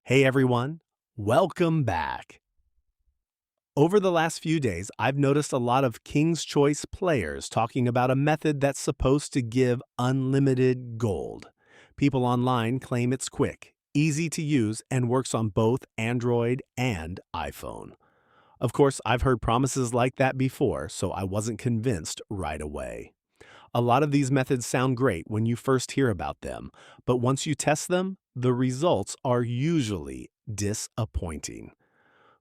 Hey everyone, welcome back. Over the last few days, I've noticed a lot of King's Choice players talking about a method that's supposed to give unlimited gold. People online claim it's quick, easy to use, and works on both Android and iPhone. Of course, I've heard promises like that before, so I wasn't convinced right away. A lot of these methods sound great when you first hear about them, but once you test them, the results are usually disappointing.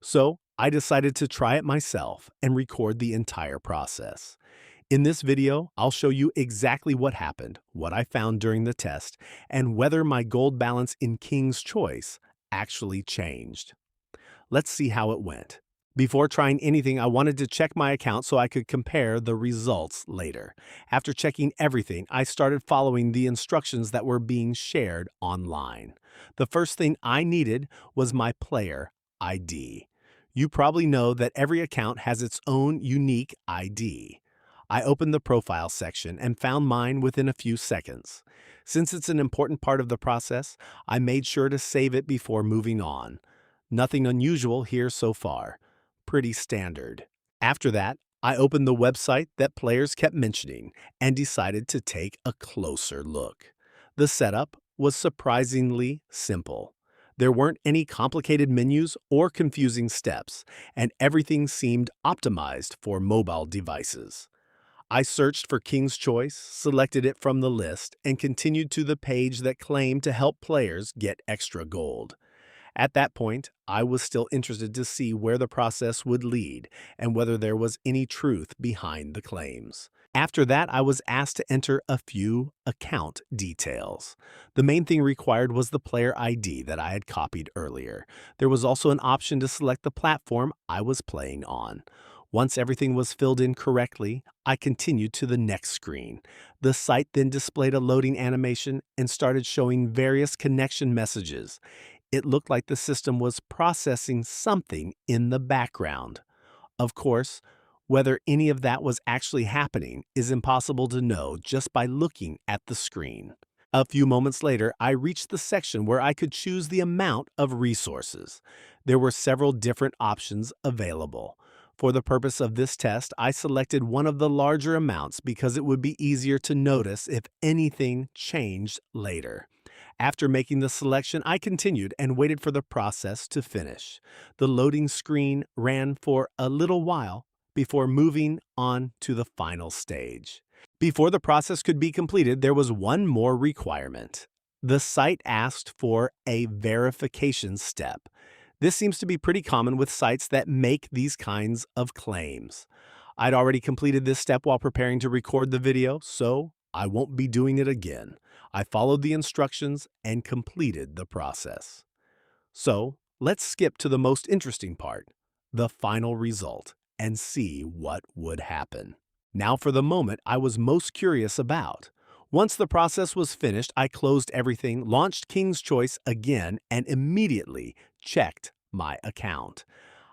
So, I decided to try it myself and record the entire process. In this video, I'll show you exactly what happened, what I found during the test, and whether my gold balance in King's Choice actually changed. Let's see how it went. Before trying anything, I wanted to check my account so I could compare the results later. After checking everything, I started following the instructions that were being shared online. The first thing I needed was my player ID. You probably know that every account has its own unique ID. I opened the profile section and found mine within a few seconds. Since it's an important part of the process, I made sure to save it before moving on. Nothing unusual here so far. Pretty standard. After that, I opened the website that players kept mentioning and decided to take a closer look. The setup was surprisingly simple. There weren't any complicated menus or confusing steps, and everything seemed optimized for mobile devices. I searched for King's Choice, selected it from the list, and continued to the page that claimed to help players get extra gold. At that point, I was still interested to see where the process would lead and whether there was any truth behind the claims. After that, I was asked to enter a few account details. The main thing required was the player ID that I had copied earlier. There was also an option to select the platform I was playing on. Once everything was filled in correctly, I continued to the next screen. The site then displayed a loading animation and started showing various connection messages. It looked like the system was processing something in the background. Of course, whether any of that was actually happening is impossible to know just by looking at the screen. A few moments later, I reached the section where I could choose the amount of resources. There were several different options available. For the purpose of this test, I selected one of the larger amounts because it would be easier to notice if anything changed later. After making the selection, I continued and waited for the process to finish. The loading screen ran for a little while before moving on to the final stage. Before the process could be completed, there was one more requirement. The site asked for a verification step. This seems to be pretty common with sites that make these kinds of claims. I'd already completed this step while preparing to record the video, so I won't be doing it again. I followed the instructions and completed the process. So, let's skip to the most interesting part, the final result, and see what would happen. Now for the moment I was most curious about. Once the process was finished, I closed everything, launched King's Choice again, and immediately checked my account.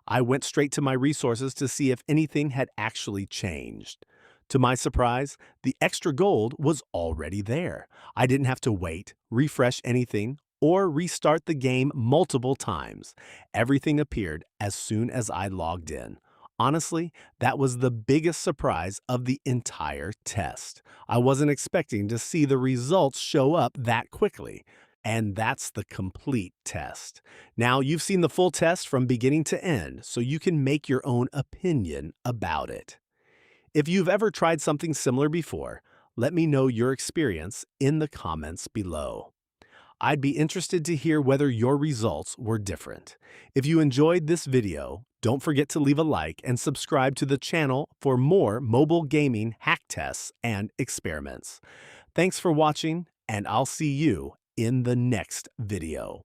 I went straight to my resources to see if anything had actually changed. To my surprise, the extra gold was already there. I didn't have to wait, refresh anything, or restart the game multiple times. Everything appeared as soon as I logged in. Honestly, that was the biggest surprise of the entire test. I wasn't expecting to see the results show up that quickly. And that's the complete test. Now, you've seen the full test from beginning to end, so you can make your own opinion about it. If you've ever tried something similar before, let me know your experience in the comments below. I'd be interested to hear whether your results were different. If you enjoyed this video, don't forget to leave a like and subscribe to the channel for more mobile gaming hack tests and experiments. Thanks for watching, and I'll see you in the next video.